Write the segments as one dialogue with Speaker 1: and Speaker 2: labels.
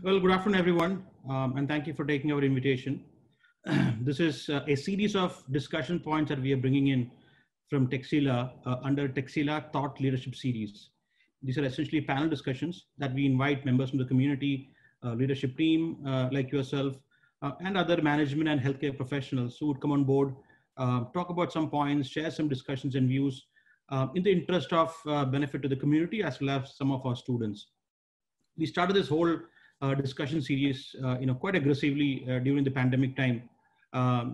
Speaker 1: Well, good afternoon, everyone, and thank you for taking our invitation. This is a series of discussion points that we are bringing in from Texila under Texila Thought Leadership Series. These are essentially panel discussions that we invite members from the community, leadership team like yourself, and other management and healthcare professionals who would come on board, talk about some points, share some discussions and views in the interest of benefit to the community as well as some of our students. We started this whole discussion series, quite aggressively during the pandemic time,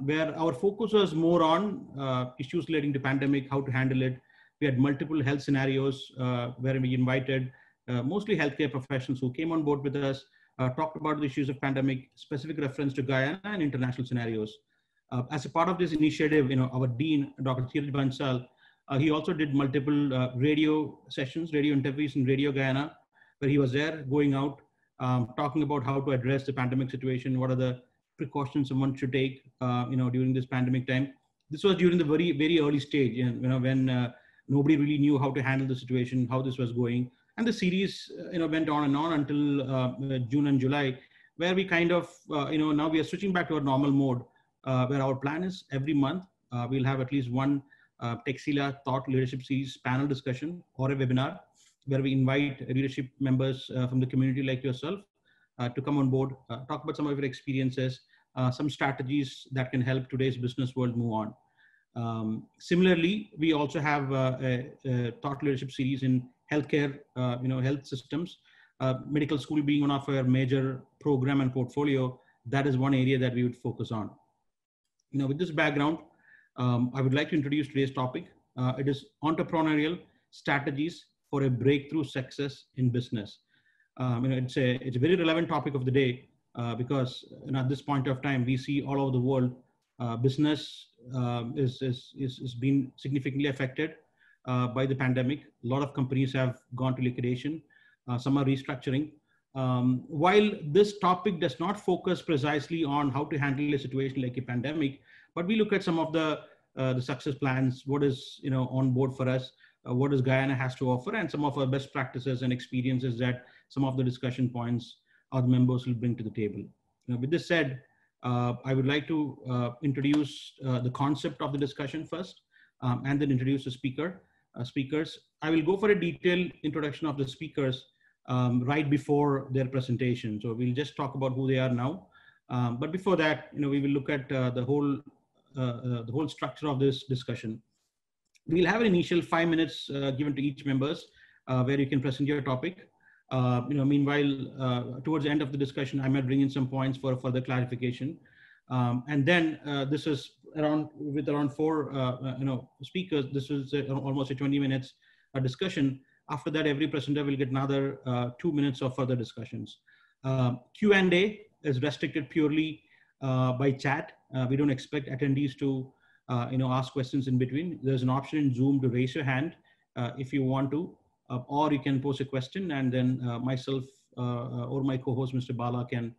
Speaker 1: where our focus was more on issues relating to pandemic, how to handle it. We had multiple health scenarios where we invited mostly healthcare professionals who came on board with us, talked about the issues of pandemic, specific reference to Guyana and international scenarios. As a part of this initiative, our dean, Dr. Thierry Bansal, he also did multiple radio sessions, radio interviews in Radio Guyana, where he was there going out, talking about how to address the pandemic situation, what are the precautions someone should take, during this pandemic time. This was during the very, very early stage, when nobody really knew how to handle the situation, how this was going. And the series, went on and on until June and July, where we kind of, now we are switching back to our normal mode, where our plan is every month, we'll have at least one Texila Thought Leadership Series panel discussion or a webinar where we invite leadership members from the community like yourself to come on board, talk about some of your experiences, some strategies that can help today's business world move on. Similarly, we also have a thought leadership series in healthcare, health systems, medical school being one of our major program and portfolio. That is one area that we would focus on. With this background, I would like to introduce today's topic. It is entrepreneurial strategies for a breakthrough success in business. It's a very relevant topic of the day because at this point of time, we see all over the world, business is being significantly affected by the pandemic. A lot of companies have gone to liquidation. Some are restructuring. While this topic does not focus precisely on how to handle a situation like a pandemic, but we look at some of the success plans, what is on board for us, what does Guyana has to offer, and some of our best practices and experiences that some of the discussion points our members will bring to the table. With this said, I would like to introduce the concept of the discussion first, and then introduce the speakers. I will go for a detailed introduction of the speakers right before their presentation. So we'll just talk about who they are now. But before that, we will look at the whole structure of this discussion. We'll have an initial 5 minutes given to each members where you can present your topic. Meanwhile, towards the end of the discussion, I might bring in some points for further clarification. And then this is with around four speakers. This is almost a 20 minutes discussion. After that, every presenter will get another 2 minutes of further discussions. Q&A is restricted purely by chat. We don't expect attendees to ask questions in between. There's an option in Zoom to raise your hand if you want to, or you can pose a question, and then myself or my co-host, Mr. Bala, can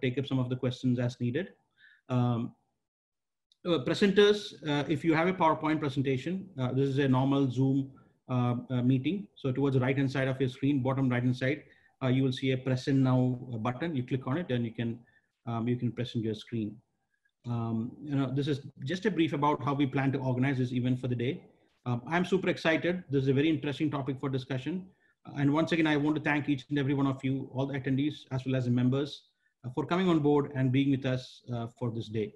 Speaker 1: take up some of the questions as needed. Presenters, if you have a PowerPoint presentation, this is a normal Zoom meeting. So towards the right-hand side of your screen, bottom right-hand side, you will see a present now button. You click on it and you can present your screen. This is just a brief about how we plan to organize this event for the day. I'm super excited. This is a very interesting topic for discussion. And once again, I want to thank each and every one of you, all the attendees, as well as the members, for coming on board and being with us for this day.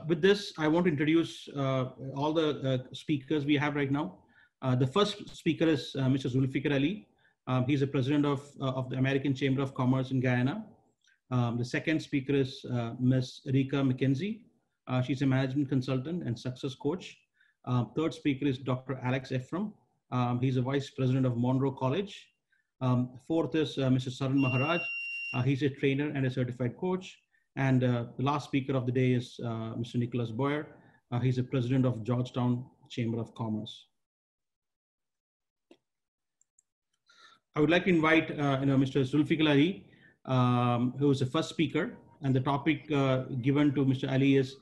Speaker 1: With this, I want to introduce all the speakers we have right now. The first speaker is Mr. Zulfikar Ali. He's the president of the American Chamber of Commerce in Guyana. The second speaker is Ms. Erika Mckenzie. She's a management consultant and success coach. Third speaker is Dr. Alex Ephraim. He's a vice president of Monroe College. Fourth is Mr. Saran Maharaj. He's a trainer and a certified coach. And the last speaker of the day is Mr. Nicholas Boyer. He's a president of Georgetown Chamber of Commerce. I would like to invite Mr. Zulfikar Ali, who is the first speaker, and the topic given to Mr. Ali is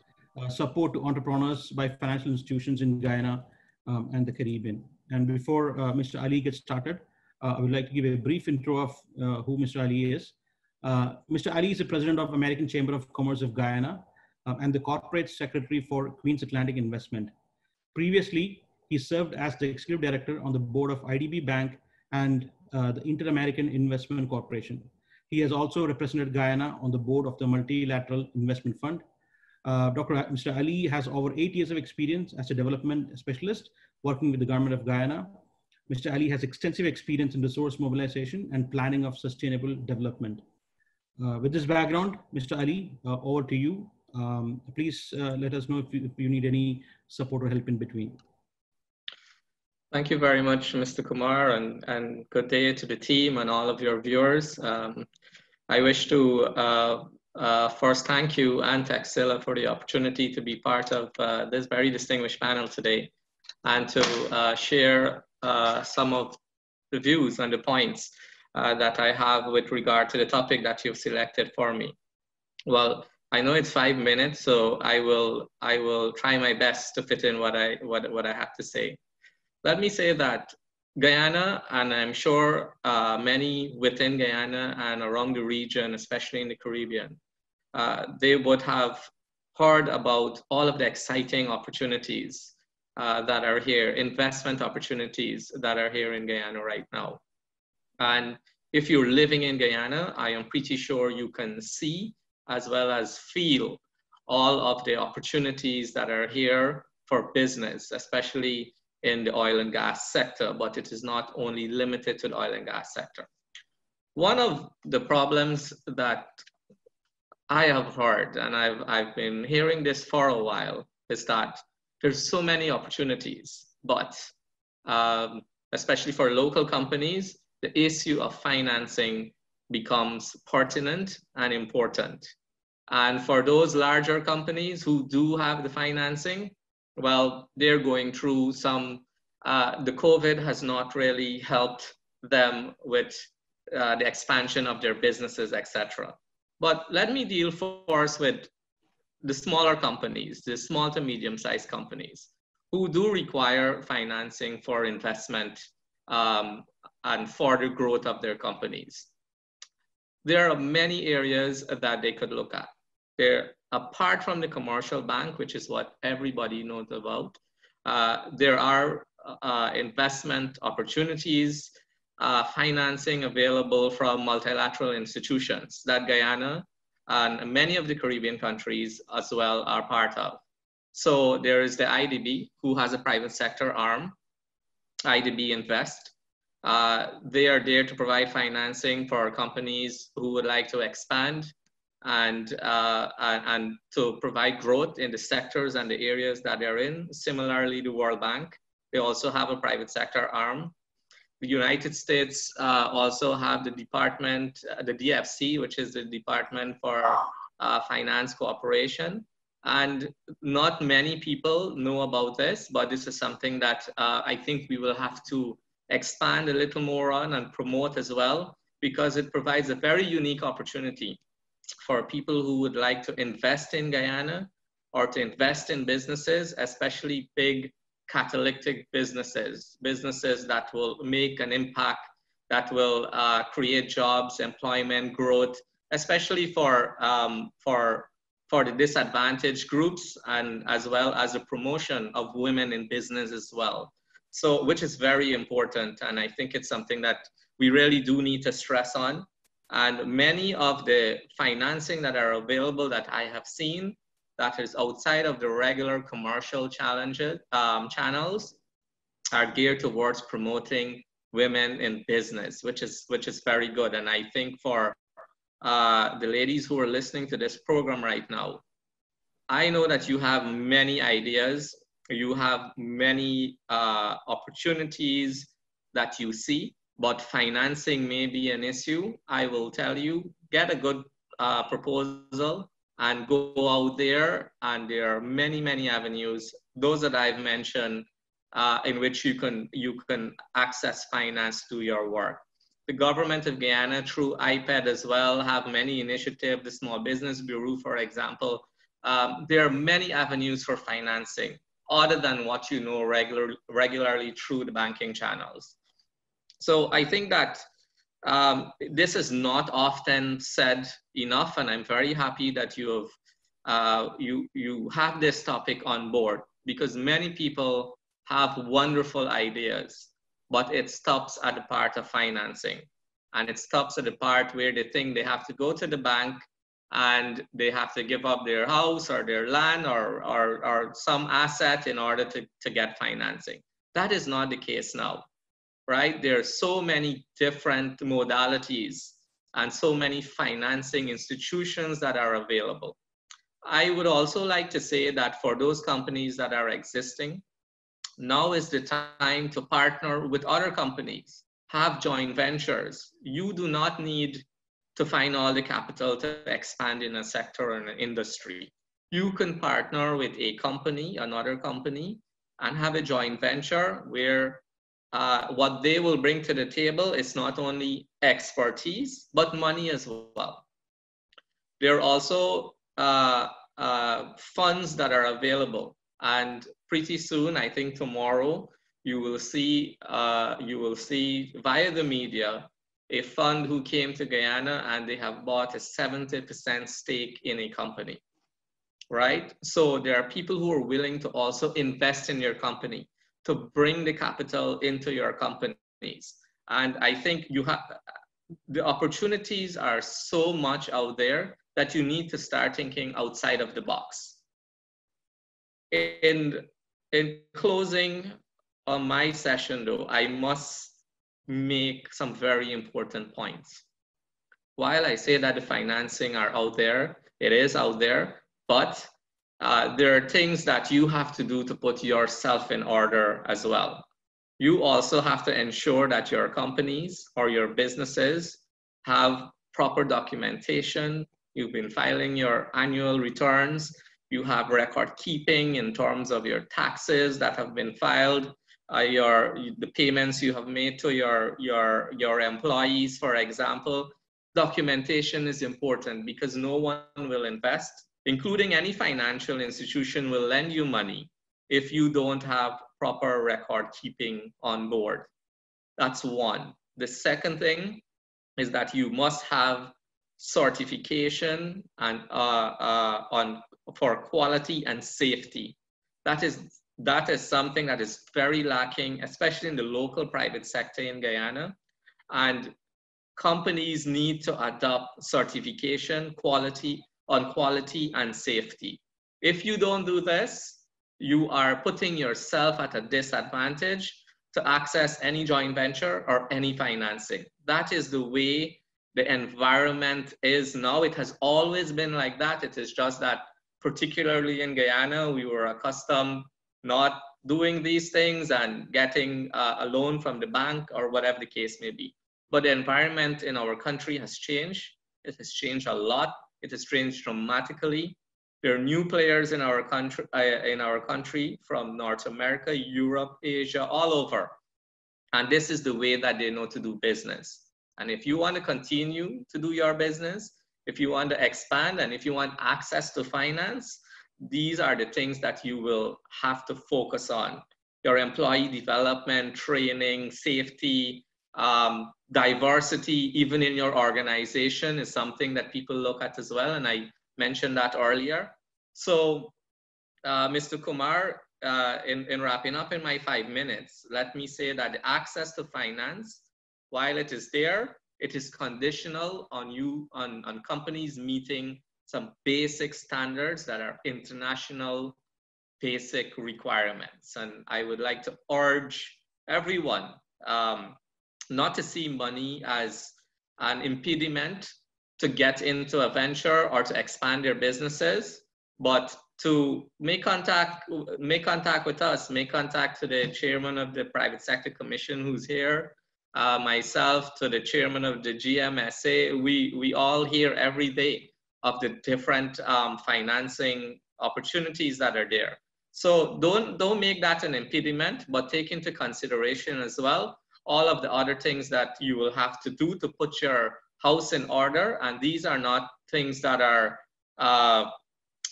Speaker 1: support to entrepreneurs by financial institutions in Guyana and the Caribbean. And before Mr. Ali gets started, I would like to give a brief intro of who Mr. Ali is. Mr. Ali is the president of American Chamber of Commerce of Guyana and the corporate secretary for Queen's Atlantic Investment. Previously, he served as the executive director on the board of IDB Bank and the Inter-American Investment Corporation. He has also represented Guyana on the board of the Multilateral Investment Fund. Mr. Ali has over 8 years of experience as a development specialist working with the government of Guyana. Mr. Ali has extensive experience in resource mobilization and planning of sustainable development. With this background, Mr. Ali, over to you. Please let us know if you need any support or help in between.
Speaker 2: Thank you very much, Mr. Kumar, and good day to the team and all of your viewers. I wish to first thank you and Texila for the opportunity to be part of this very distinguished panel today and to share some of the views and the points that I have with regard to the topic that you've selected for me. Well, I know it's 5 minutes, so I will try my best to fit in what I have to say. Let me say that Guyana, and I'm sure many within Guyana and around the region, especially in the Caribbean, they would have heard about all of the exciting opportunities that are here, investment opportunities that are here in Guyana right now. And if you're living in Guyana, I am pretty sure you can see as well as feel all of the opportunities that are here for business, especially in the oil and gas sector, but it is not only limited to the oil and gas sector. One of the problems that I have heard, and I've been hearing this for a while, is that there's so many opportunities, but especially for local companies, the issue of financing becomes pertinent and important. And for those larger companies who do have the financing, well, they're going through some, the COVID has not really helped them with the expansion of their businesses, etc. But let me deal first with the smaller companies, the small to medium-sized companies who do require financing for investment and for the growth of their companies. There are many areas that they could look at. Apart from the commercial bank, which is what everybody knows about, there are investment opportunities, financing available from multilateral institutions that Guyana and many of the Caribbean countries as well are part of. So there is the IDB, who has a private sector arm, IDB Invest. They are there to provide financing for companies who would like to expand and to provide growth in the sectors and the areas that they're in. Similarly, the World Bank, they also have a private sector arm. The United States also have the department, the DFC, which is the Department for Finance Cooperation. And not many people know about this, but this is something that I think we will have to expand a little more on and promote as well, because it provides a very unique opportunity for people who would like to invest in Guyana or to invest in businesses, especially big catalytic businesses that will make an impact, that will create jobs, employment, growth, especially for the disadvantaged groups, and as well as the promotion of women in business as well. So, which is very important. And I think it's something that we really do need to stress on. And many of the financing that are available that I have seen that is outside of the regular commercial channels are geared towards promoting women in business, which is very good. And I think for the ladies who are listening to this program right now, I know that you have many ideas, you have many opportunities that you see, but financing may be an issue. I will tell you, get a good proposal and go out there, and there are many, many avenues, those that I've mentioned, in which you can access finance to your work. The government of Guyana, through IPED as well, have many initiatives, the Small Business Bureau, for example. There are many avenues for financing other than what you know regularly through the banking channels. So I think that this is not often said enough, and I'm very happy that you have this topic on board, because many people have wonderful ideas, but it stops at the part of financing. And it stops at the part where they think they have to go to the bank and they have to give up their house or their land or some asset in order to get financing. That is not the case now, right? There are so many different modalities and so many financing institutions that are available. I would also like to say that for those companies that are existing, now is the time to partner with other companies, have joint ventures. You do not need to find all the capital to expand in a sector or an industry. You can partner with a company, another company, and have a joint venture where what they will bring to the table is not only expertise, but money as well. There are also funds that are available, and pretty soon, I think tomorrow, you will see via the media a fund who came to Guyana and they have bought a 70% stake in a company, right? So there are people who are willing to also invest in your company, to bring the capital into your companies. And I think the opportunities are so much out there that you need to start thinking outside of the box. In closing on my session though, I must make some very important points. While I say that the financing are out there, it is out there, but there are things that you have to do to put yourself in order as well. You also have to ensure that your companies or your businesses have proper documentation. You've been filing your annual returns. You have record keeping in terms of your taxes that have been filed, the payments you have made to your employees, for example. Documentation is important because no one will invest, including any financial institution, will lend you money if you don't have proper record keeping on board. That's one. The second thing is that you must have certification and for quality and safety. That is something that is very lacking, especially in the local private sector in Guyana. And companies need to adopt certification, quality and safety. If you don't do this, you are putting yourself at a disadvantage to access any joint venture or any financing. That is the way the environment is now. It has always been like that. It is just that, particularly in Guyana, we were accustomed not doing these things and getting a loan from the bank or whatever the case may be. But the environment in our country has changed. It has changed a lot. It has changed dramatically. There are new players in our country from North America, Europe, Asia, all over. And this is the way that they know to do business. And if you want to continue to do your business, if you want to expand, and if you want access to finance, these are the things that you will have to focus on. Your employee development, training, safety, diversity, even in your organization, is something that people look at as well. And I mentioned that earlier. So, Mr. Kumar, in wrapping up in my 5 minutes, let me say that the access to finance, while it is there, it is conditional on companies meeting some basic standards that are international basic requirements. And I would like to urge everyone not to see money as an impediment to get into a venture or to expand their businesses, but to make contact with us, make contact to the chairman of the Private Sector Commission who's here, myself, to the chairman of the GMSA. We all hear every day of the different financing opportunities that are there. So don't make that an impediment, but take into consideration as well all of the other things that you will have to do to put your house in order. And these are not things that are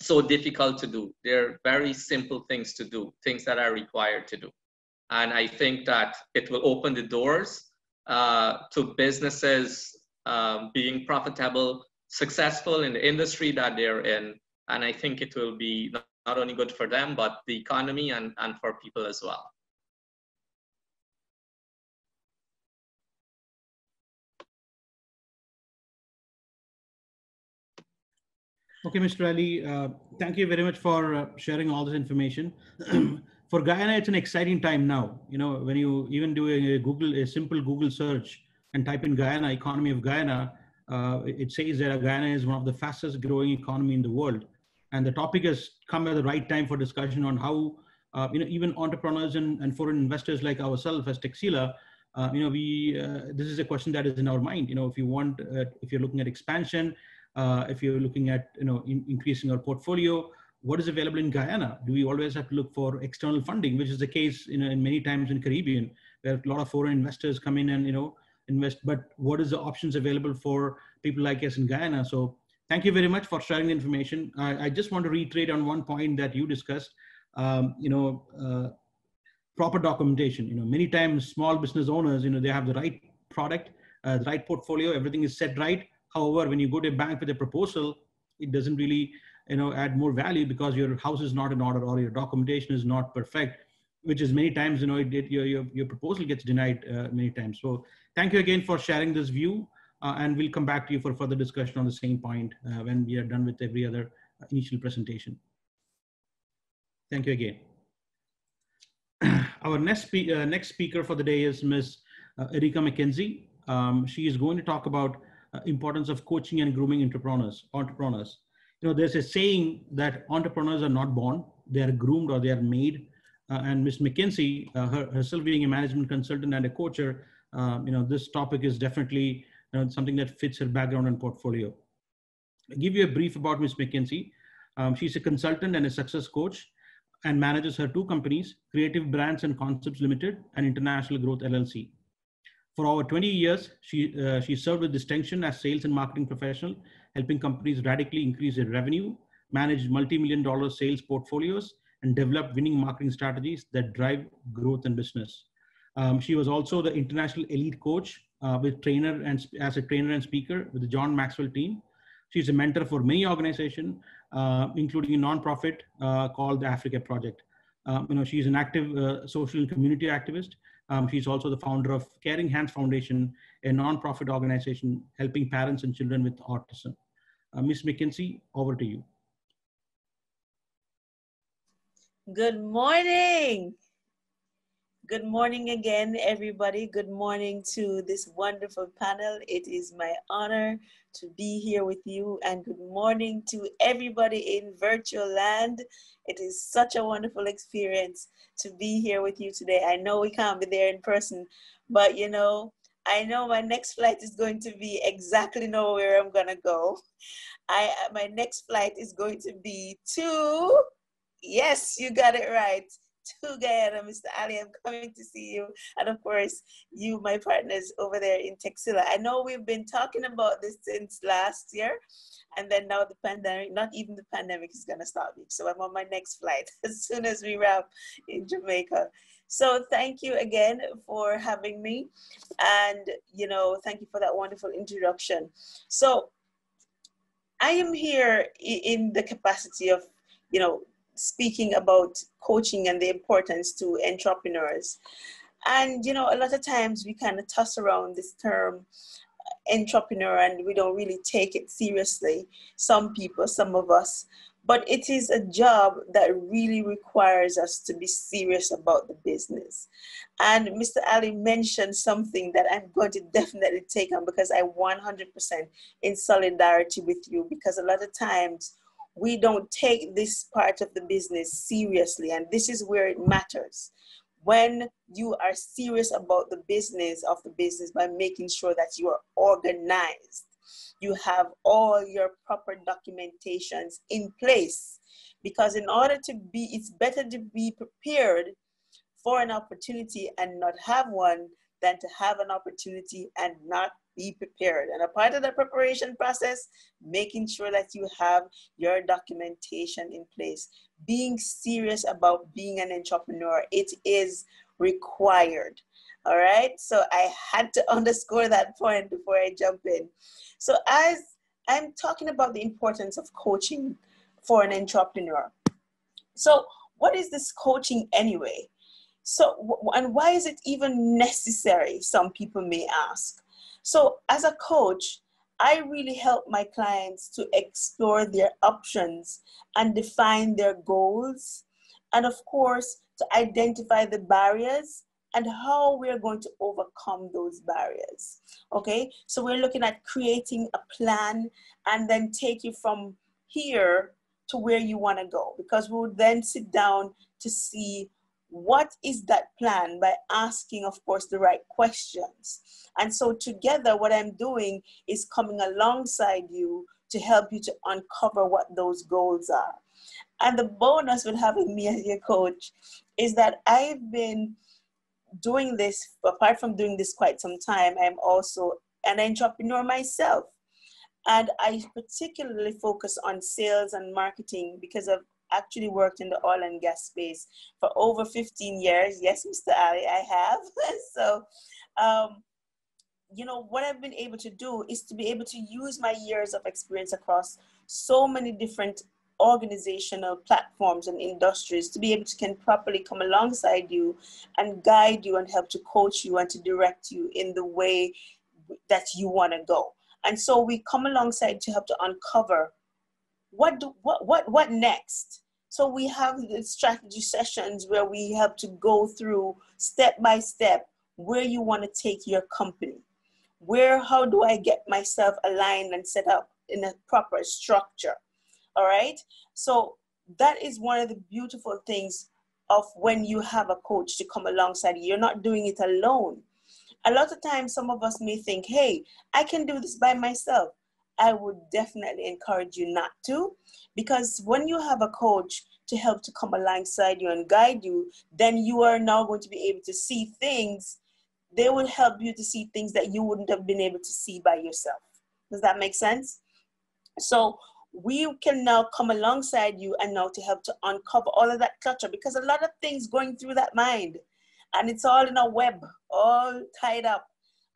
Speaker 2: so difficult to do. They're very simple things to do, things that are required to do. And I think that it will open the doors to businesses being profitable, successful in the industry that they're in. And I think it will be not only good for them, but the economy and for people as well.
Speaker 1: Okay, Mr. Ali, thank you very much for sharing all this information. For Guyana, it's an exciting time now. You know, when you even do a simple Google search and type in Guyana, economy of Guyana, it says that Guyana is one of the fastest growing economy in the world. And the topic has come at the right time for discussion on how, you know, even entrepreneurs and foreign investors like ourselves as Texila, you know, this is a question that is in our mind. You know, if you want, if you're looking at expansion, if you're looking at, you know, increasing our portfolio, what is available in Guyana? Do we always have to look for external funding, which is the case, you know, in many times in Caribbean, where a lot of foreign investors come in and, you know, invest, but what is the options available for people like us in Guyana? So thank you very much for sharing the information. I just want to reiterate on one point that you discussed, you know, proper documentation. You know, many times small business owners, you know, they have the right product, the right portfolio, everything is set right. However, when you go to a bank with a proposal, it doesn't really, you know, add more value because your house is not in order or your documentation is not perfect, which is many times, you know, your proposal gets denied many times. So thank you again for sharing this view, and we'll come back to you for further discussion on the same point when we are done with every other initial presentation. Thank you again. Our next speaker for the day is Ms. Erika Mckenzie. She is going to talk about importance of coaching and grooming entrepreneurs. You know, there's a saying that entrepreneurs are not born, they are groomed or they are made. And Ms. Mckenzie, herself being a management consultant and a coacher, you know, this topic is definitely, you know, something that fits her background and portfolio. I'll give you a brief about Ms. Mckenzie. She's a consultant and a success coach and manages her two companies, Creative Brands and Concepts Limited and International Growth LLC. For over 20 years, she served with distinction as sales and marketing professional, helping companies radically increase their revenue, manage multi-million-dollar sales portfolios, and develop winning marketing strategies that drive growth and business. She was also the international elite coach as a trainer and speaker with the John Maxwell team. She's a mentor for many organizations, including a nonprofit called the Africa Project. You know, she's an active social and community activist. She's also the founder of Caring Hands Foundation, a nonprofit organization helping parents and children with autism. Ms. Mckenzie, over to you.
Speaker 3: Good morning. Good morning again, everybody. Good morning to this wonderful panel. It is my honor to be here with you, and good morning to everybody in virtual land. It is such a wonderful experience to be here with you today. I know we can't be there in person, but you know, I know my next flight is going to be exactly know where I'm gonna go. My next flight is going to be to, yes, you got it right, to Guyana. Mr. Ali, I'm coming to see you. And of course, you, my partners over there in Texila. I know we've been talking about this since last year. And then now the pandemic, not even the pandemic is gonna stop me. So I'm on my next flight as soon as we wrap in Jamaica. So thank you again for having me. And, you know, thank you for that wonderful introduction. So I am here in the capacity of, you know, speaking about coaching and the importance to entrepreneurs. And, you know, a lot of times we kind of toss around this term entrepreneur and we don't really take it seriously. Some people, some of us, but it is a job that really requires us to be serious about the business. And Mr. Ali mentioned something that I'm going to definitely take on because I 100% in solidarity with you, because a lot of times we don't take this part of the business seriously, and this is where it matters. When you are serious about the business of the business by making sure that you are organized, you have all your proper documentations in place, because in order to be, it's better to be prepared for an opportunity and not have one than to have an opportunity and not be prepared. And a part of the preparation process, making sure that you have your documentation in place. Being serious about being an entrepreneur, it is required. All right. So I had to underscore that point before I jump in. So as I'm talking about the importance of coaching for an entrepreneur. So what is this coaching anyway? So, and why is it even necessary? Some people may ask. So as a coach, I really help my clients to explore their options and define their goals. And of course, to identify the barriers and how we're going to overcome those barriers. Okay, so we're looking at creating a plan and then take you from here to where you want to go, because we'll then sit down to see what is that plan by asking, of course, the right questions. And so together, what I'm doing is coming alongside you to help you to uncover what those goals are. And the bonus with having me as your coach is that I've been doing this, apart from doing this quite some time, I'm also an entrepreneur myself. And I particularly focus on sales and marketing because I've actually worked in the oil and gas space for over 15 years. Yes, Mr. Ali, I have. So, you know, what I've been able to do is to be able to use my years of experience across so many different organizational platforms and industries to be able to can properly come alongside you and guide you and help to coach you and to direct you in the way that you want to go. And so we come alongside to help to uncover what next. So we have the strategy sessions where we have to go through step by step where you want to take your company. How do I get myself aligned and set up in a proper structure? All right. So that is one of the beautiful things of when you have a coach to come alongside you. You're not doing it alone. A lot of times, some of us may think, hey, I can do this by myself. I would definitely encourage you not to, because when you have a coach to help to come alongside you and guide you, then you are now going to be able to see things. They will help you to see things that you wouldn't have been able to see by yourself. Does that make sense? So we can now come alongside you and now to help to uncover all of that clutter, because a lot of things going through that mind and it's all in a web, all tied up.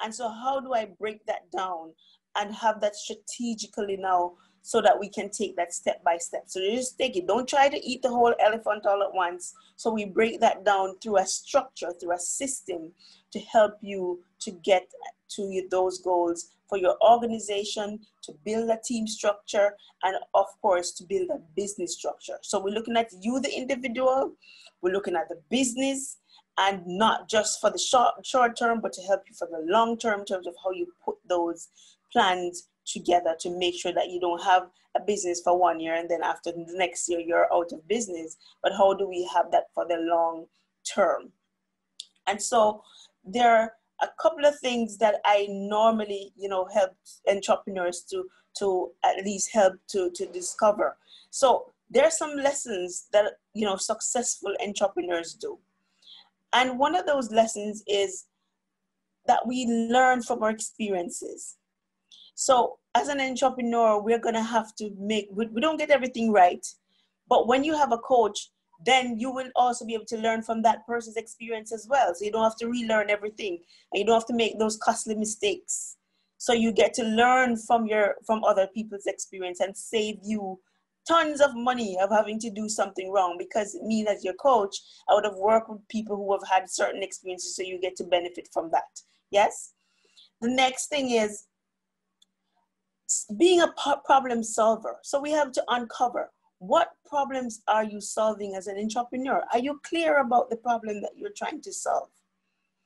Speaker 3: And so how do I break that down and have that strategically now so that we can take that step by step? So you just take it. Don't try to eat the whole elephant all at once. So we break that down through a structure, through a system to help you to get to those goals for your organization, to build a team structure, and of course, to build a business structure. So we're looking at you, the individual, we're looking at the business, and not just for the short term, but to help you for the long term in terms of how you put those plans together to make sure that you don't have a business for 1 year and then after the next year you're out of business. But how do we have that for the long term? And so there are a couple of things that I normally, help entrepreneurs to at least help to discover. So there are some lessons that, successful entrepreneurs do. And one of those lessons is that we learn from our experiences. So as an entrepreneur, we're going to have to we don't get everything right. But when you have a coach, then you will also be able to learn from that person's experience as well. So you don't have to relearn everything and you don't have to make those costly mistakes. So you get to learn from other people's experience and save you tons of money of having to do something wrong, because me as your coach, I would have worked with people who have had certain experiences, so you get to benefit from that. Yes. The next thing is being a problem solver. So we have to uncover, what problems are you solving as an entrepreneur? Are you clear about the problem that you're trying to solve?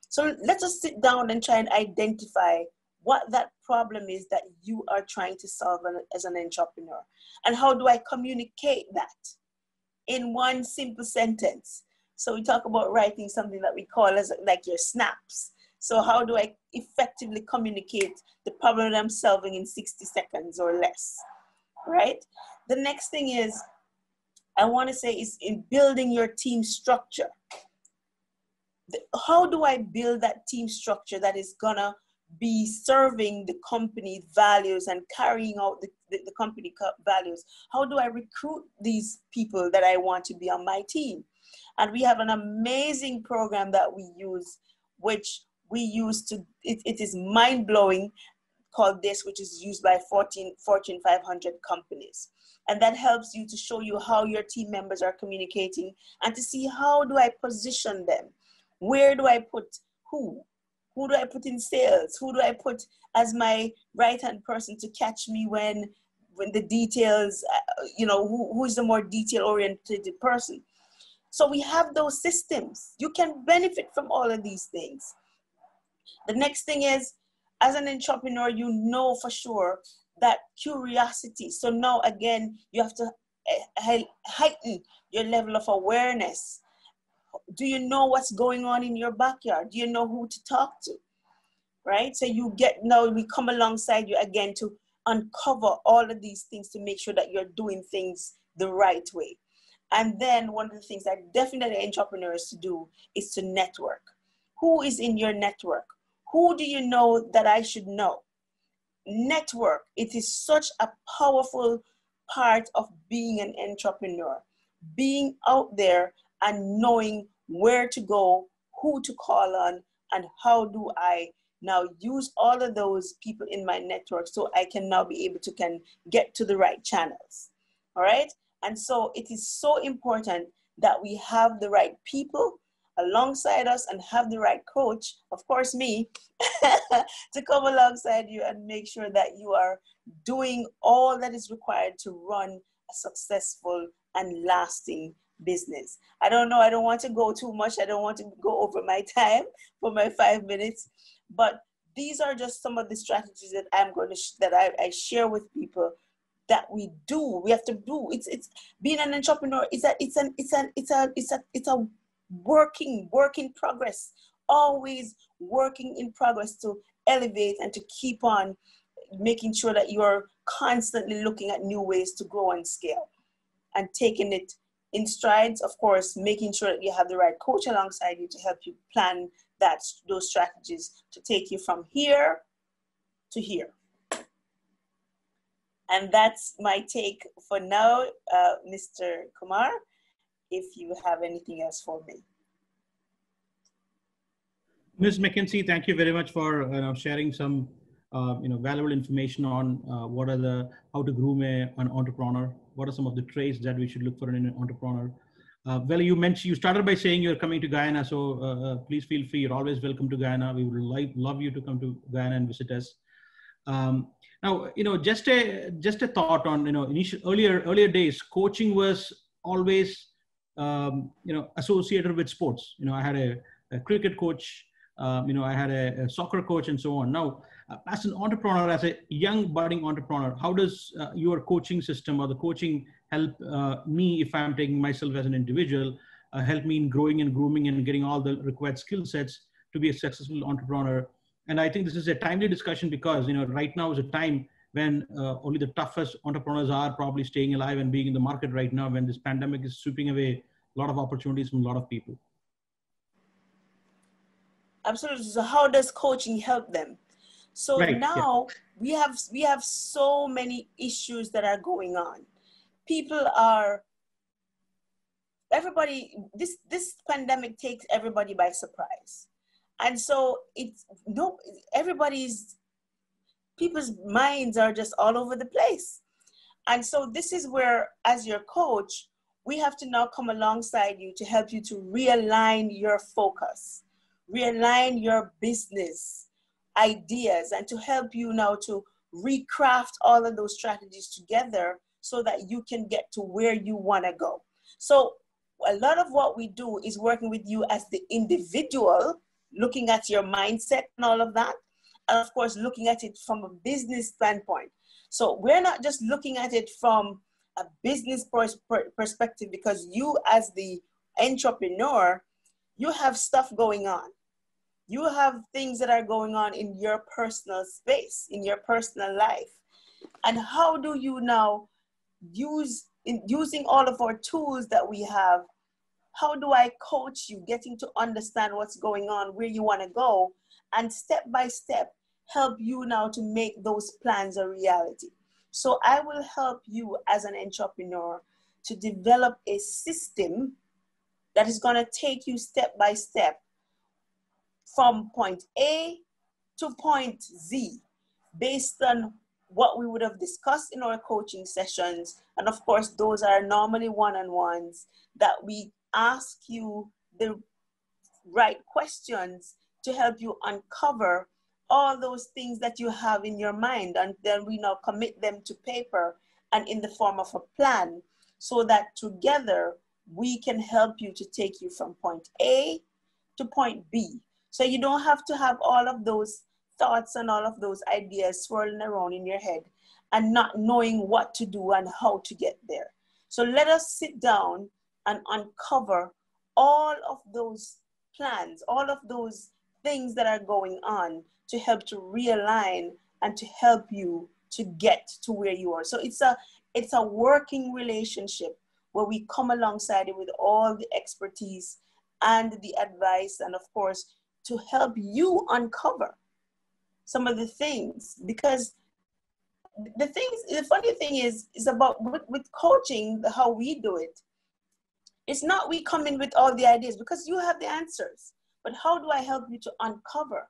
Speaker 3: So let us sit down and try and identify what that problem is that you are trying to solve as an entrepreneur. And how do I communicate that in one simple sentence? So we talk about writing something that we call as like your snaps. So how do I effectively communicate the problem that I'm solving in 60 seconds or less, right? The next thing is, I want to say, is in building your team structure. How do I build that team structure that is gonna be serving the company values and carrying out the company values? How do I recruit these people that I want to be on my team? And we have an amazing program that we use, which we use it is mind-blowing, called this, which is used by Fortune 500 companies. And that helps you to show you how your team members are communicating and to see how do I position them? Where do I put who? Who do I put in sales? Who do I put as my right-hand person to catch me when the details, who is the more detail-oriented person? So we have those systems. You can benefit from all of these things. The next thing is, as an entrepreneur, you know for sure that curiosity. So now again, you have to heighten your level of awareness. Do you know what's going on in your backyard? Do you know who to talk to? Right? So we come alongside you again to uncover all of these things to make sure that you're doing things the right way. And then one of the things that definitely entrepreneurs to do is to network. Who is in your network? Who do you know that I should know? Network. It is such a powerful part of being an entrepreneur. Being out there and knowing where to go, who to call on, and how do I now use all of those people in my network so I can now be able to get to the right channels. All right. And so it is so important that we have the right people alongside us and have the right coach, of course me, to come alongside you and make sure that you are doing all that is required to run a successful and lasting business. I don't know, I don't want to go too much. I don't want to go over my time for my 5 minutes, but these are just some of the strategies that I share with people that we have to do. It's being an entrepreneur. It's a work in progress, always working in progress to elevate and to keep on making sure that you're constantly looking at new ways to grow and scale and taking it in strides, of course, making sure that you have the right coach alongside you to help you plan those strategies to take you from here to here. And that's my take for now, Mr. Kumar, if you have anything else for me.
Speaker 1: Ms. Mckenzie, thank you very much for sharing some valuable information on how to groom an entrepreneur. What are some of the traits that we should look for in an entrepreneur? Well, you started by saying you're coming to Guyana, so please feel free. You're always welcome to Guyana. We would love you to come to Guyana and visit us. Now, just a thought on earlier days, coaching was always associated with sports. I had a cricket coach. I had a soccer coach and so on. Now, as an entrepreneur, as a young budding entrepreneur, how does your coaching system or the coaching help me, if I'm taking myself as an individual, help me in growing and grooming and getting all the required skill sets to be a successful entrepreneur? And I think this is a timely discussion because, right now is a time when only the toughest entrepreneurs are probably staying alive and being in the market right now, when this pandemic is sweeping away a lot of opportunities from a lot of people.
Speaker 3: Absolutely. So how does coaching help them? So
Speaker 1: right,
Speaker 3: now we have so many issues that are going on. This pandemic takes everybody by surprise. And so people's minds are just all over the place. And so this is where, as your coach, we have to now come alongside you to help you to realign your focus, realign your business ideas, and to help you now to recraft all of those strategies together so that you can get to where you want to go. So a lot of what we do is working with you as the individual, looking at your mindset and all of that, and of course looking at it from a business standpoint. So we're not just looking at it from a business perspective, because you as the entrepreneur, you have stuff going on. You have things that are going on in your personal space, in your personal life. And how do you now using all of our tools that we have, how do I coach you, getting to understand what's going on, where you want to go, and step by step help you now to make those plans a reality. So I will help you as an entrepreneur to develop a system that is going to take you step by step from point A to point Z based on what we would have discussed in our coaching sessions. And of course, those are normally one-on-ones that we ask you the right questions to help you uncover all those things that you have in your mind. And then we now commit them to paper and in the form of a plan so that together we can help you to take you from point A to point B. So you don't have to have all of those thoughts and all of those ideas swirling around in your head and not knowing what to do and how to get there. So let us sit down and uncover all of those plans, all of those things that are going on to help to realign and to help you to get to where you are. So it's a working relationship where we come alongside it with all the expertise and the advice, and of course, to help you uncover some of the things. Because the funny thing is about with coaching, how we do it. It's not we come in with all the ideas because you have the answers, but how do I help you to uncover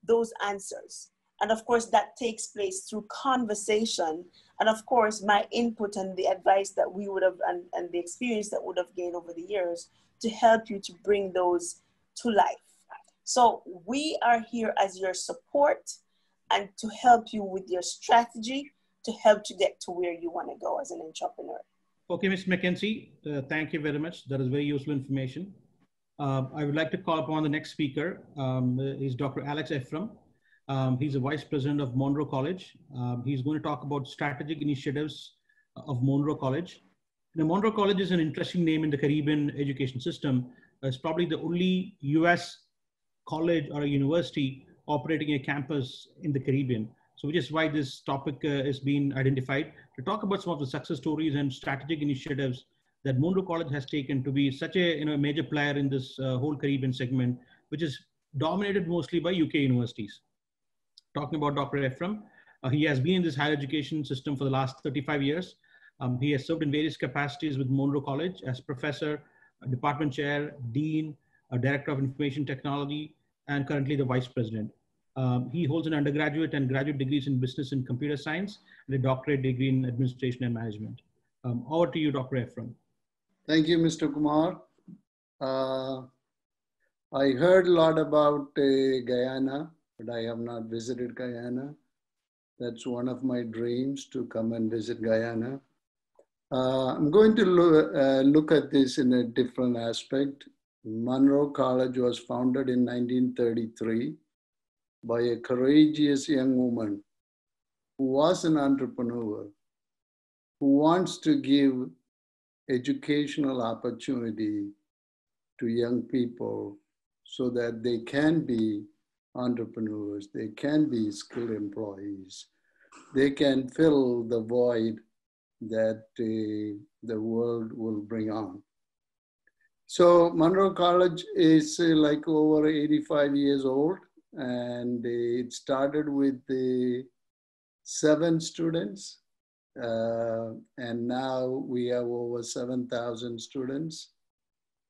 Speaker 3: those answers? And of course, that takes place through conversation. And of course, my input and the advice that we would have, and the experience that would have gained over the years to help you to bring those to life. So we are here as your support and to help you with your strategy to help to get to where you want to go as an entrepreneur.
Speaker 1: Okay, Ms. Mckenzie, thank you very much. That is very useful information. I would like to call upon the next speaker. Is Dr. Alex Ephraim. He's the Vice President of Monroe College. He's going to talk about strategic initiatives of Monroe College. Now, Monroe College is an interesting name in the Caribbean education system. It's probably the only US college or a university operating a campus in the Caribbean. So which is why this topic is being identified to talk about some of the success stories and strategic initiatives that Monroe College has taken to be such a major player in this whole Caribbean segment, which is dominated mostly by UK universities. Talking about Dr. Ephraim, he has been in this higher education system for the last 35 years. He has served in various capacities with Monroe College as professor, department chair, dean, director of information technology, and currently the vice president. He holds an undergraduate and graduate degrees in business and computer science and a doctorate degree in administration and management. Over to you, Dr. Ephraim.
Speaker 4: Thank you, Mr. Kumar. I heard a lot about Guyana, but I have not visited Guyana. That's one of my dreams, to come and visit Guyana. I'm going to look at this in a different aspect. Monroe College was founded in 1933 by a courageous young woman who was an entrepreneur, who wants to give educational opportunity to young people so that they can be entrepreneurs, they can be skilled employees, they can fill the void that the world will bring on. So Monroe College is like over 85 years old, and it started with 7 students, and now we have over 7,000 students.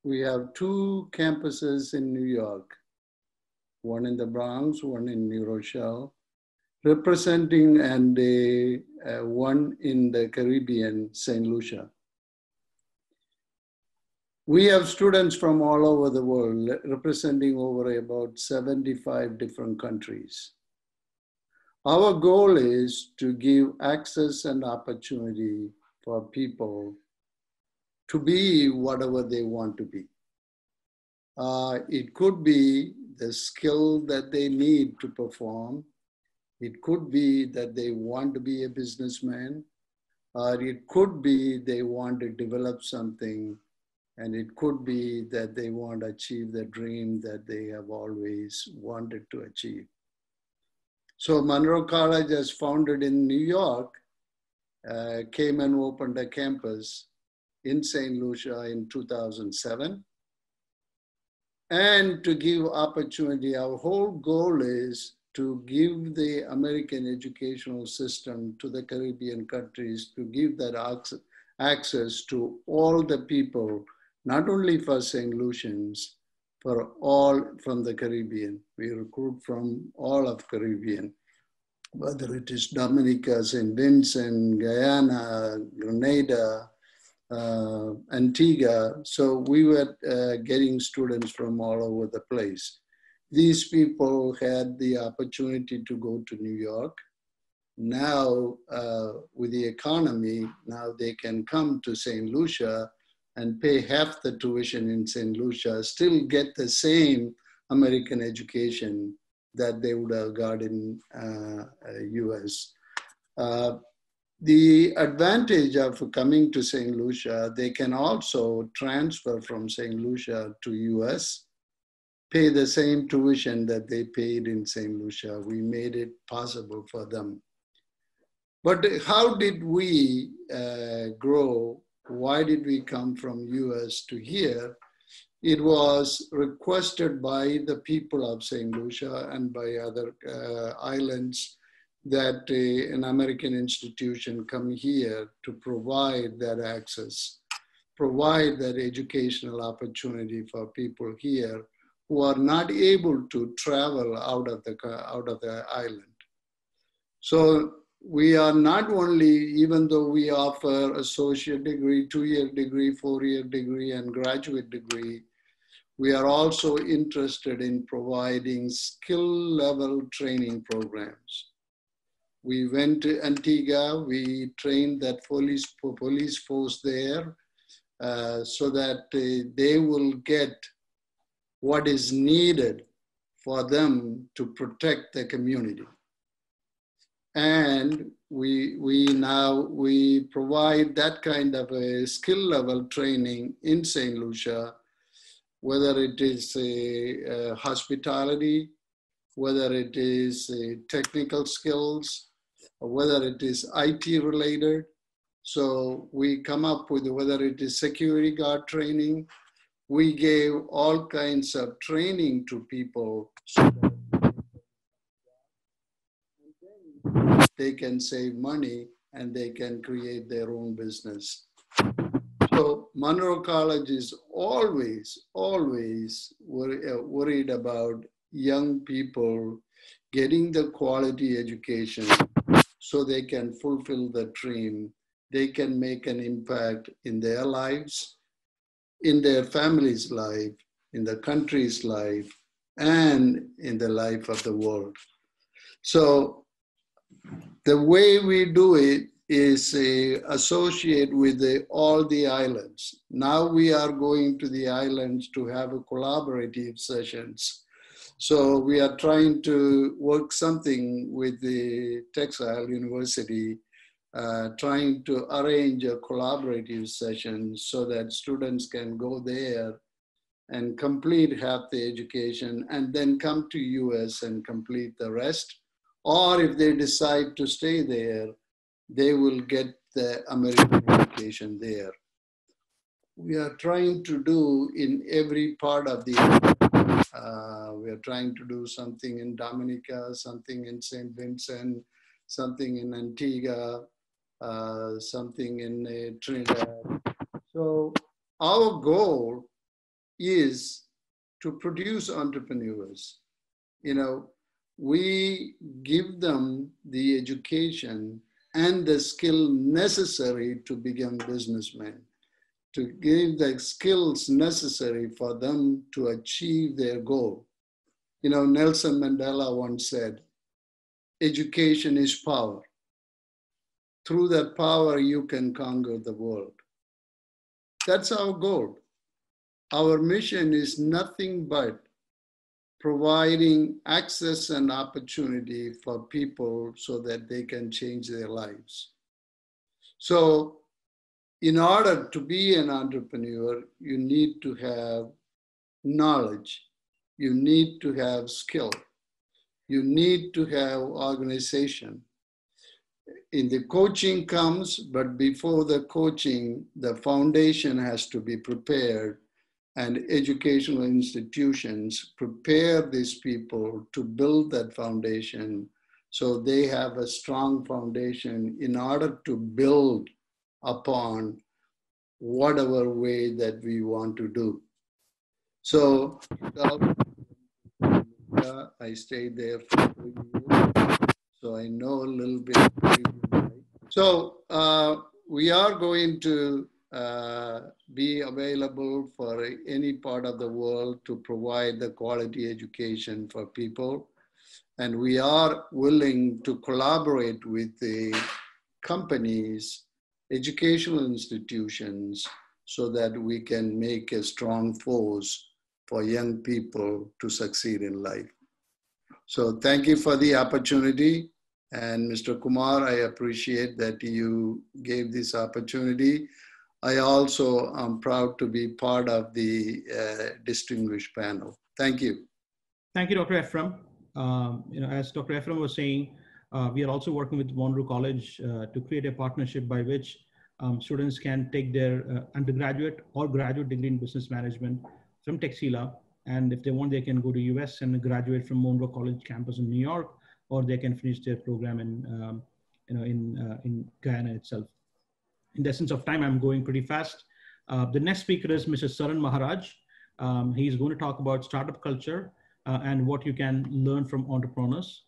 Speaker 4: We have 2 campuses in New York, one in the Bronx, one in New Rochelle, representing, and one in the Caribbean, St. Lucia. We have students from all over the world, representing over about 75 different countries. Our goal is to give access and opportunity for people to be whatever they want to be. It could be the skill that they need to perform. It could be that they want to be a businessman, or it could be they want to develop something, and it could be that they want to achieve the dream that they have always wanted to achieve. So Monroe College, as founded in New York, came and opened a campus in St. Lucia in 2007. And to give opportunity, our whole goal is to give the American educational system to the Caribbean countries, to give that access to all the people, not only for St. Lucians, for all from the Caribbean. We recruit from all of Caribbean, whether it is Dominica, St. Vincent, Guyana, Grenada, Antigua. So we were getting students from all over the place. These people had the opportunity to go to New York. Now, with the economy, now they can come to St. Lucia and pay half the tuition in St. Lucia, still get the same American education that they would have got in US. The advantage of coming to St. Lucia, they can also transfer from St. Lucia to US, pay the same tuition that they paid in St. Lucia. We made it possible for them. But how did we grow? Why did we come from US to here? It was requested by the people of St. Lucia and by other islands that an American institution come here to provide that access, provide that educational opportunity for people here who are not able to travel out of the island. So we are not only, even though we offer associate degree, 2-year degree, 4-year degree, and graduate degree, we are also interested in providing skill-level training programs. We went to Antigua, we trained that police force there so that they will get what is needed for them to protect the community. And we provide that kind of a skill level training in St. Lucia, whether it is hospitality, whether it is technical skills, or whether it is IT related. So we come up with whether it is security guard training. We gave all kinds of training to people so that they can save money and they can create their own business. So Monroe College is always worried about young people getting the quality education so they can fulfill the dream. They can make an impact in their lives, in their family's life, in the country's life, and in the life of the world. So the way we do it is associate with all the islands. Now we are going to the islands to have a collaborative sessions. So we are trying to work something with the Texila University, trying to arrange a collaborative session so that students can go there and complete half the education and then come to US and complete the rest. Or if they decide to stay there, they will get the American education there. We are trying to do in every part of the we are trying to do something in Dominica, something in St. Vincent, something in Antigua, something in Trinidad. So our goal is to produce entrepreneurs. You know, we give them the education and the skill necessary to become businessmen, to give the skills necessary for them to achieve their goal. You know, Nelson Mandela once said, education is power. Through that power, you can conquer the world. That's our goal. Our mission is nothing but providing access and opportunity for people so that they can change their lives. So in order to be an entrepreneur, you need to have knowledge. You need to have skill. You need to have organization. In the coaching comes, but before the coaching, the foundation has to be prepared, and educational institutions prepare these people to build that foundation so they have a strong foundation in order to build upon whatever way that we want to do. So I stayed there for 3 years, so I know a little bit. So we are going to be available for any part of the world to provide the quality education for people. And we are willing to collaborate with the companies, educational institutions, so that we can make a strong force for young people to succeed in life. So thank you for the opportunity. And Mr. Kumar, I appreciate that you gave this opportunity. I also am proud to be part of the distinguished panel. Thank you.
Speaker 1: Thank you, Dr. Ephraim. As Dr. Ephraim was saying, we are also working with Monroe College to create a partnership by which students can take their undergraduate or graduate degree in business management from Texila. And if they want, they can go to US and graduate from Monroe College campus in New York, or they can finish their program in Guyana itself. In the essence of time, I'm going pretty fast. The next speaker is Mr. Saran Maharaj. He's going to talk about startup culture and what you can learn from entrepreneurs.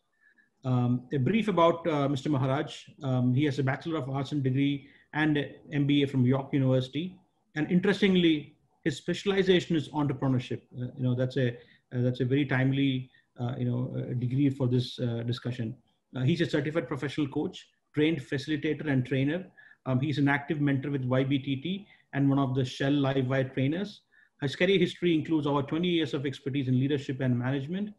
Speaker 1: A brief about Mr. Maharaj. He has a Bachelor of Arts and degree and MBA from York University. And interestingly, his specialization is entrepreneurship. That's a very timely degree for this discussion. He's a certified professional coach, trained facilitator and trainer. He's an active mentor with YBTT and one of the Shell Livewire trainers. His career history includes over 20 years of expertise in leadership and management.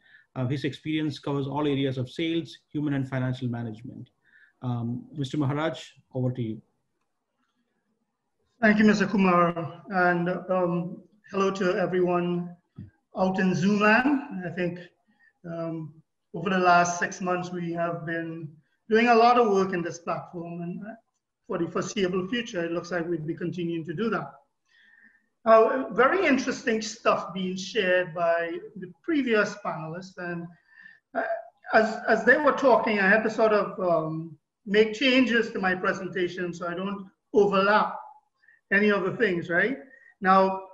Speaker 1: His experience covers all areas of sales, human and financial management. Mr. Maharaj, over to you.
Speaker 5: Thank you, Mr. Kumar, and hello to everyone out in Zoom land. I think over the last 6 months, we have been doing a lot of work in this platform, and for the foreseeable future, it looks like we'll be continuing to do that. Very interesting stuff being shared by the previous panelists, and as they were talking, I had to sort of make changes to my presentation so I don't overlap any of the things, right? Now,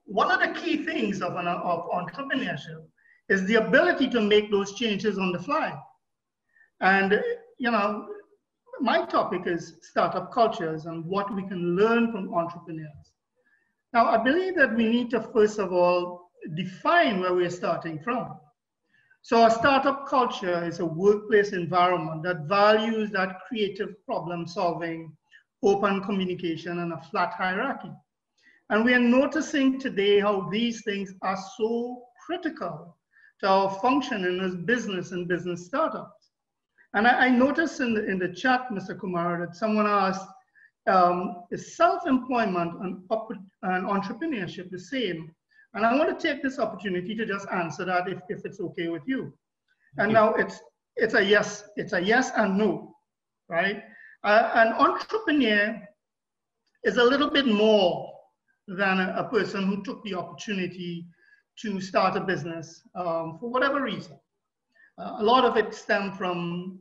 Speaker 5: one of the key things of entrepreneurship is the ability to make those changes on the fly. And, my topic is startup cultures and what we can learn from entrepreneurs. Now, I believe that we need to, first of all, define where we're starting from. So a startup culture is a workplace environment that values that creative problem solving, open communication, and a flat hierarchy. And we are noticing today how these things are so critical to our functioning as business and business startups. And I noticed in the chat, Mr. Kumar, that someone asked, is self-employment and entrepreneurship the same? And I want to take this opportunity to just answer that if it's okay with you. And now it's a yes and no, right? An entrepreneur is a little bit more than a person who took the opportunity to start a business for whatever reason. A lot of it stemmed from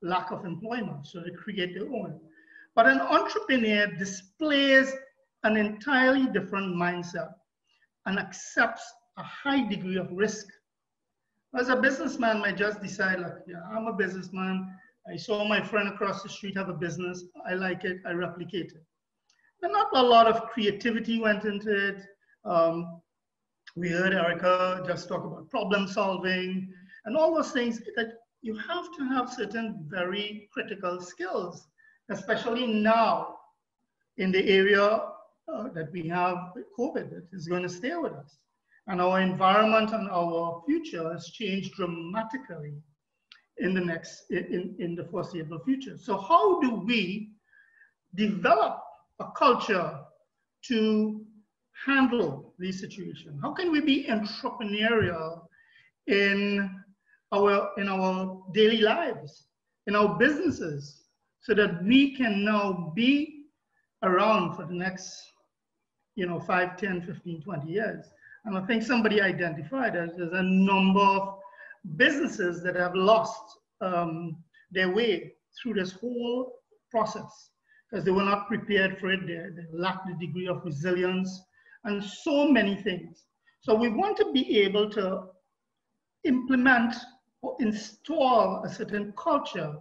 Speaker 5: lack of employment, so they create their own. But an entrepreneur displays an entirely different mindset and accepts a high degree of risk. As a businessman might just decide, like, yeah, I'm a businessman. I saw my friend across the street have a business. I like it, I replicate it. And not a lot of creativity went into it. We heard Erika just talk about problem solving and all those things that you have to have certain very critical skills, especially now in the area that we have with COVID that is going to stay with us. And our environment and our future has changed dramatically in the foreseeable future. So how do we develop a culture to handle these situations? How can we be entrepreneurial in our daily lives, in our businesses, so that we can now be around for the next 5, 10, 15, 20 years? And I think somebody identified that there's a number of businesses that have lost their way through this whole process because they were not prepared for it. They lacked the degree of resilience and so many things. So we want to be able to implement or install a certain culture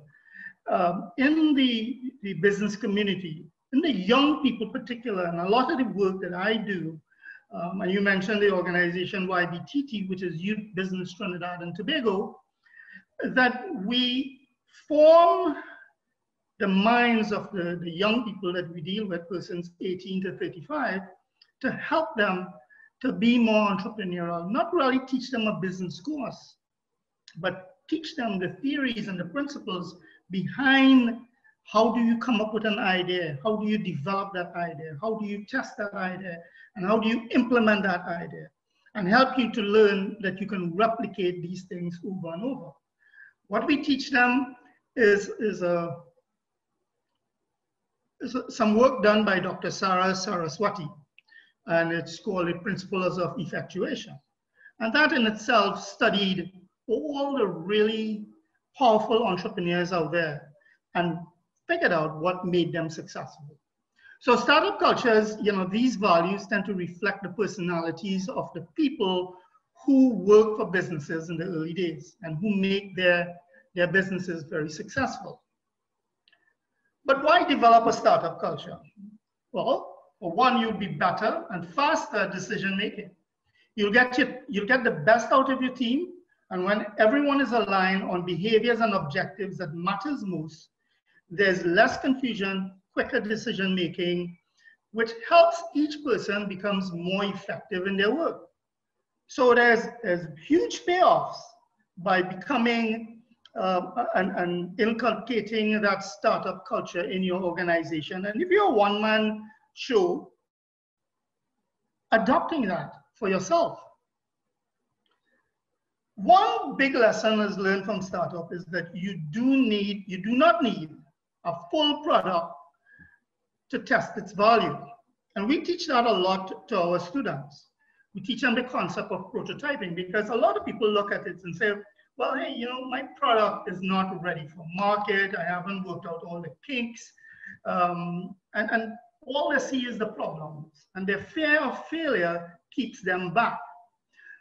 Speaker 5: in the business community, in the young people particular, and a lot of the work that I do, and you mentioned the organization YBTT, which is Youth Business Trinidad and Tobago, that we form the minds of the young people that we deal with, persons 18 to 35, to help them to be more entrepreneurial, not really teach them a business course, but teach them the theories and the principles behind how do you come up with an idea, how do you develop that idea, how do you test that idea, and how do you implement that idea, and help you to learn that you can replicate these things over and over. What we teach them is some work done by Dr. Sarah Saraswati, and it's called the Principles of Effectuation. And that in itself studied all the really powerful entrepreneurs out there and figured out what made them successful. So startup cultures, you know, these values tend to reflect the personalities of the people who work for businesses in the early days and who make their businesses very successful. But why develop a startup culture? Well, for one, you'll be better and faster decision making. You'll get the best out of your team, and when everyone is aligned on behaviors and objectives that matters most, there's less confusion, quicker decision making, which helps each person becomes more effective in their work. So there's huge payoffs by becoming and inculcating that startup culture in your organization. And if you're a one-man show, adopting that for yourself. One big lesson is learned from startup is that you do not need a full product to test its value. And we teach that a lot to our students. We teach them the concept of prototyping, because a lot of people look at it and say, well, hey, you know, my product is not ready for market. I haven't worked out all the kinks. And all they see is the problems. And their fear of failure keeps them back.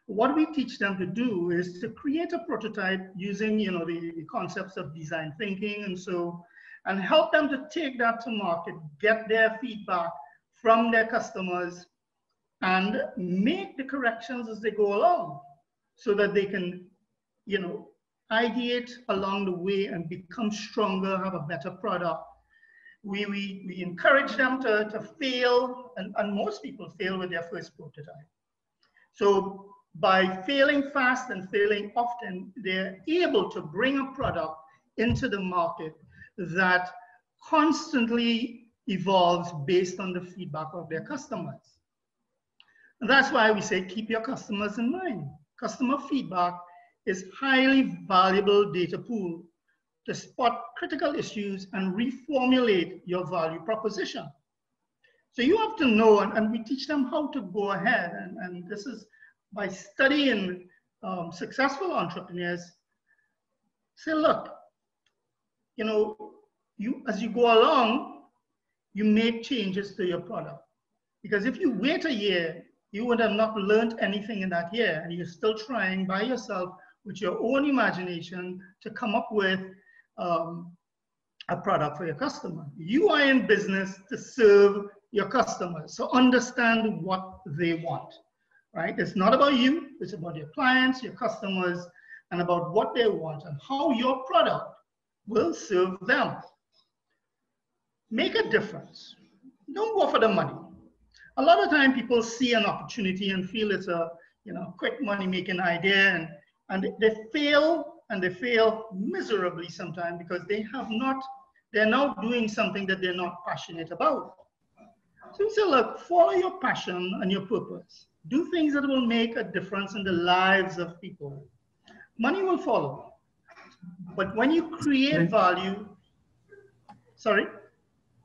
Speaker 5: What we teach them to do is to create a prototype using, you know, the concepts of design thinking and help them to take that to market, get their feedback from their customers, and make the corrections as they go along so that they can, you know, ideate along the way and become stronger, have a better product. We encourage them to fail, and most people fail with their first prototype. So by failing fast and failing often, they're able to bring a product into the market that constantly evolves based on the feedback of their customers. And that's why we say keep your customers in mind. Customer feedback is highly valuable data pool to spot critical issues and reformulate your value proposition. So you have to know, and we teach them how to go ahead, and this is by studying successful entrepreneurs. Say, look, you know, as you go along, you make changes to your product. Because if you wait a year, you would have not learned anything in that year, and you're still trying by yourself with your own imagination to come up with a product for your customer. You are in business to serve your customers, so understand what they want, right? It's not about you, it's about your clients, your customers, and about what they want and how your product will serve them. Make a difference. Don't go for the money. A lot of time people see an opportunity and feel it's a, you know, quick money-making idea, and they fail, and they fail miserably sometimes because they're now doing something that they're not passionate about. So you say, look, follow your passion and your purpose. Do things that will make a difference in the lives of people. Money will follow. But when you create value, sorry?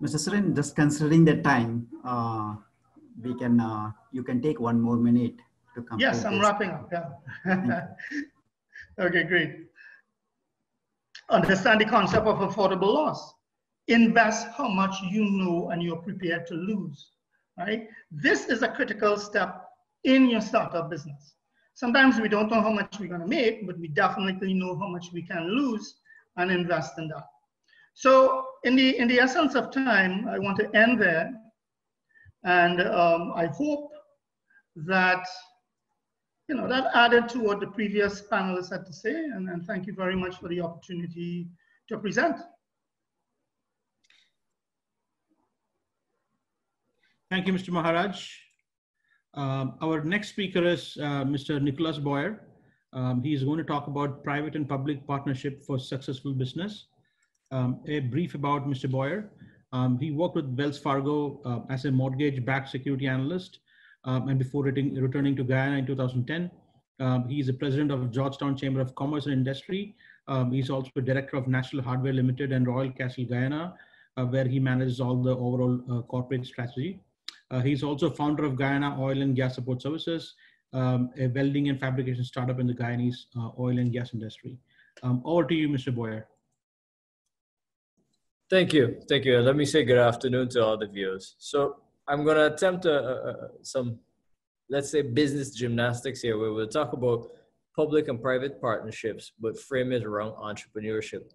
Speaker 6: Mr. Surin, just considering the time, you can take one more minute to complete.
Speaker 5: Yes, I'm wrapping up, yeah. Okay, great. Understand the concept of affordable loss. Invest how much you know and you're prepared to lose, right? This is a critical step in your startup business. Sometimes we don't know how much we're going to make, but we definitely know how much we can lose and invest in that. So in the essence of time, I want to end there. And I hope that, that added to what the previous panelists had to say. And thank you very much for the opportunity to present.
Speaker 1: Thank you, Mr. Maharaj. Our next speaker is Mr. Nicholas Boyer. He is going to talk about private and public partnership for successful business. A brief about Mr. Boyer. He worked with Wells Fargo as a mortgage-backed security analyst, and before returning to Guyana in 2010. He is the president of Georgetown Chamber of Commerce and Industry. He's also a director of National Hardware Limited and Royal Castle Guyana, where he manages all the overall corporate strategy. He's also founder of Guyana Oil and Gas Support Services, a welding and fabrication startup in the Guyanese oil and gas industry. Over to you, Mr. Boyer.
Speaker 7: Thank you. Thank you. Let me say good afternoon to all the viewers. So I'm going to attempt some, let's say, business gymnastics here, where we'll talk about public and private partnerships, but frame it around entrepreneurship.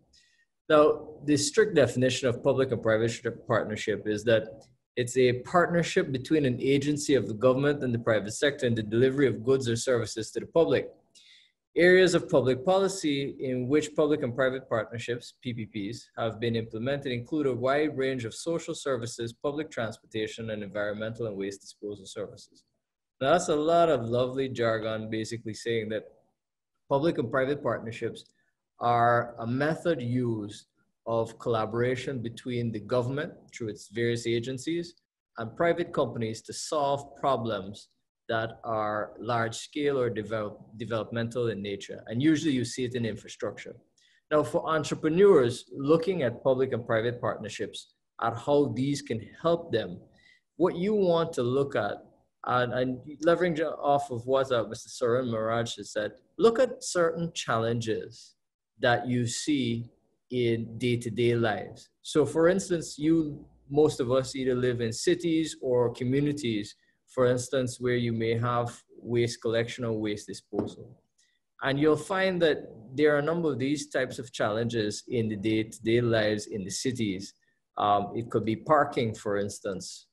Speaker 7: Now, the strict definition of public and private partnership is that it's a partnership between an agency of the government and the private sector in the delivery of goods or services to the public. Areas of public policy in which public and private partnerships, PPPs, have been implemented include a wide range of social services, public transportation, and environmental and waste disposal services. Now, that's a lot of lovely jargon basically saying that public and private partnerships are a method used of collaboration between the government through its various agencies and private companies to solve problems that are large scale or developmental in nature. And usually you see it in infrastructure. Now, for entrepreneurs looking at public and private partnerships, at how these can help them, what you want to look at, and leveraging off of what Mr. Suren Maharaj has said, look at certain challenges that you see in day-to-day lives. So for instance, most of us either live in cities or communities, for instance, where you may have waste collection or waste disposal. And you'll find that there are a number of these types of challenges in the day-to-day lives in the cities. It could be parking, for instance.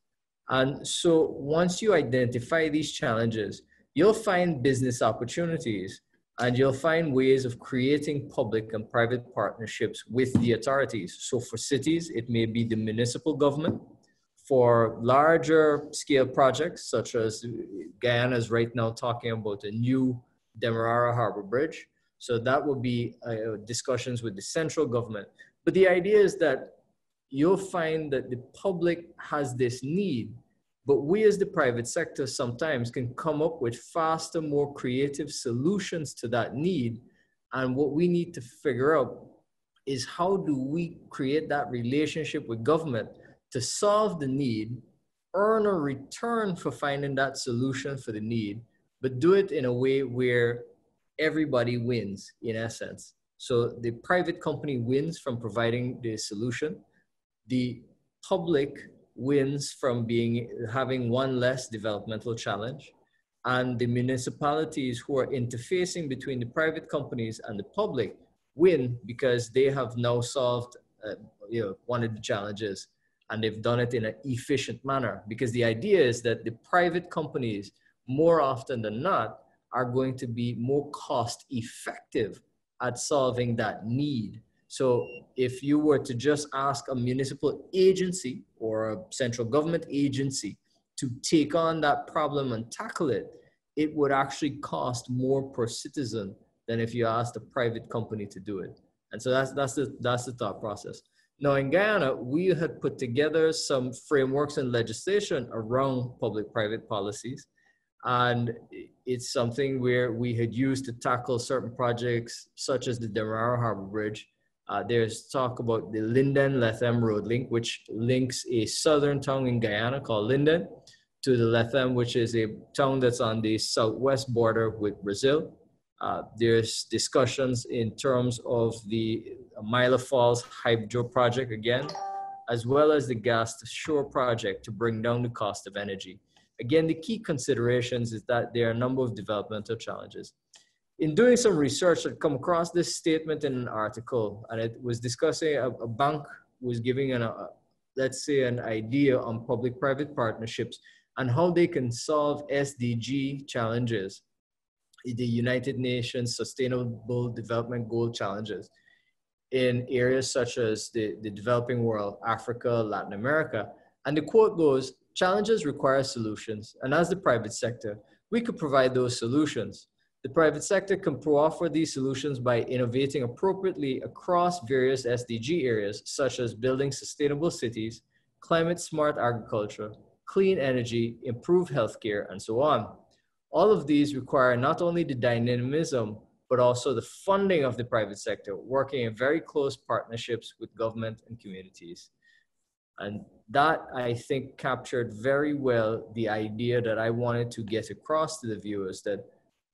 Speaker 7: And so once you identify these challenges, you'll find business opportunities and you'll find ways of creating public and private partnerships with the authorities. So for cities, it may be the municipal government. For larger scale projects, such as Guyana is right now talking about a new Demerara Harbor Bridge. So that would be discussions with the central government. But the idea is that you'll find that the public has this need, but we as the private sector sometimes can come up with faster, more creative solutions to that need. And what we need to figure out is how do we create that relationship with government to solve the need, earn a return for finding that solution for the need, but do it in a way where everybody wins, in essence. So the private company wins from providing the solution. The public wins from having one less developmental challenge. And the municipalities who are interfacing between the private companies and the public win because they have now solved one of the challenges. And they've done it in an efficient manner, because the idea is that the private companies, more often than not, are going to be more cost effective at solving that need. So if you were to just ask a municipal agency or a central government agency to take on that problem and tackle it, it would actually cost more per citizen than if you asked a private company to do it. And so that's the thought process. Now in Guyana, we had put together some frameworks and legislation around public-private policies. And it's something where we had used to tackle certain projects such as the Demerara Harbor Bridge. There's talk about the Linden-Lethem Road Link, which links a southern town in Guyana called Linden to the Lethem, which is a town that's on the southwest border with Brazil. There's discussions in terms of the Mila Falls Hydro Project again, as well as the Gas to Shore Project to bring down the cost of energy. Again, the key considerations is that there are a number of developmental challenges. In doing some research, I'd come across this statement in an article, and it was discussing a bank was giving let's say an idea on public-private partnerships and how they can solve SDG challenges, the United Nations Sustainable Development Goal challenges, in areas such as the developing world, Africa, Latin America. And the quote goes, "Challenges require solutions, and as the private sector, we could provide those solutions. The private sector can offer these solutions by innovating appropriately across various SDG areas, such as building sustainable cities, climate-smart agriculture, clean energy, improved healthcare, and so on. All of these require not only the dynamism, but also the funding of the private sector, working in very close partnerships with government and communities." And that, I think, captured very well the idea that I wanted to get across to the viewers, that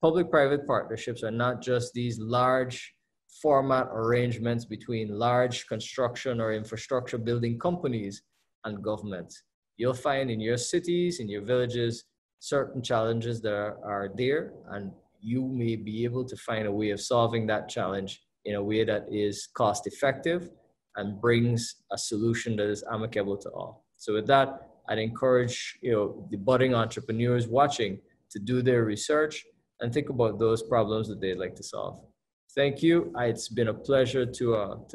Speaker 7: public-private partnerships are not just these large format arrangements between large construction or infrastructure building companies and governments. You'll find in your cities, in your villages, certain challenges that are there, and you may be able to find a way of solving that challenge in a way that is cost effective and brings a solution that is amicable to all. So with that, I'd encourage the budding entrepreneurs watching to do their research and think about those problems that they'd like to solve. Thank you. It's been a pleasure to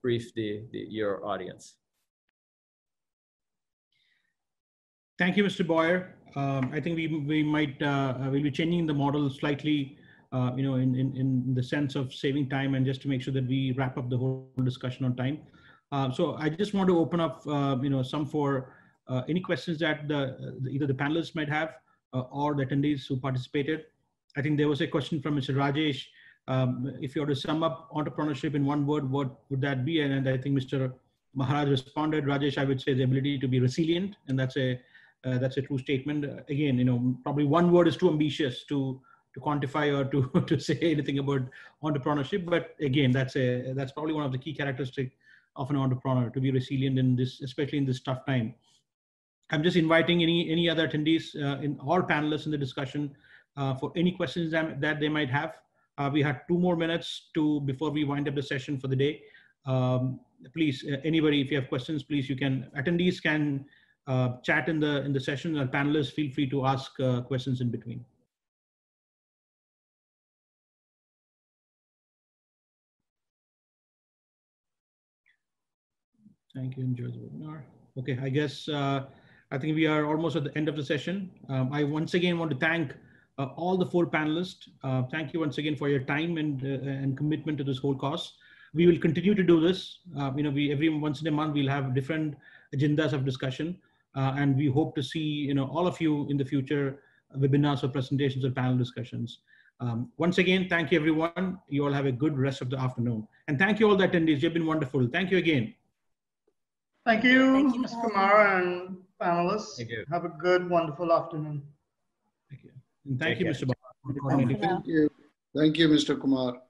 Speaker 7: brief your audience.
Speaker 1: Thank you, Mr. Boyer. I think we might we'll be changing the model slightly, in the sense of saving time and just to make sure that we wrap up the whole discussion on time. So I just want to open up, some for any questions that either the panelists might have or the attendees who participated. I think there was a question from Mr. Rajesh. If you were to sum up entrepreneurship in one word, what would that be? And I think Mr. Maharaj responded. Rajesh, I would say the ability to be resilient, and that's a true statement. Again, probably one word is too ambitious to quantify or to say anything about entrepreneurship. But again, that's probably one of the key characteristics of an entrepreneur, to be resilient in this, especially in this tough time. I'm just inviting any other attendees in all panelists in the discussion for any questions that they might have. We have 2 more minutes before we wind up the session for the day. Please, anybody, if you have questions, please, attendees can chat in the session, and panelists feel free to ask questions in between. Thank you. Enjoy the webinar. Okay, I guess I think we are almost at the end of the session. I once again want to thank all the 4 panelists. Thank you once again for your time and commitment to this whole cause. We will continue to do this. Every once in a month we'll have different agendas of discussion, and we hope to see all of you in the future webinars or presentations or panel discussions. Once again, thank you everyone. You all have a good rest of the afternoon, and thank you all the attendees. You've been wonderful. Thank you again.
Speaker 5: Thank you, Mr. Kumar and panelists.
Speaker 7: Thank you.
Speaker 5: Have a good, wonderful afternoon.
Speaker 1: Thank you. And thank you, Mr. Bhatt.
Speaker 4: Thank you. Thank you, Mr. Kumar.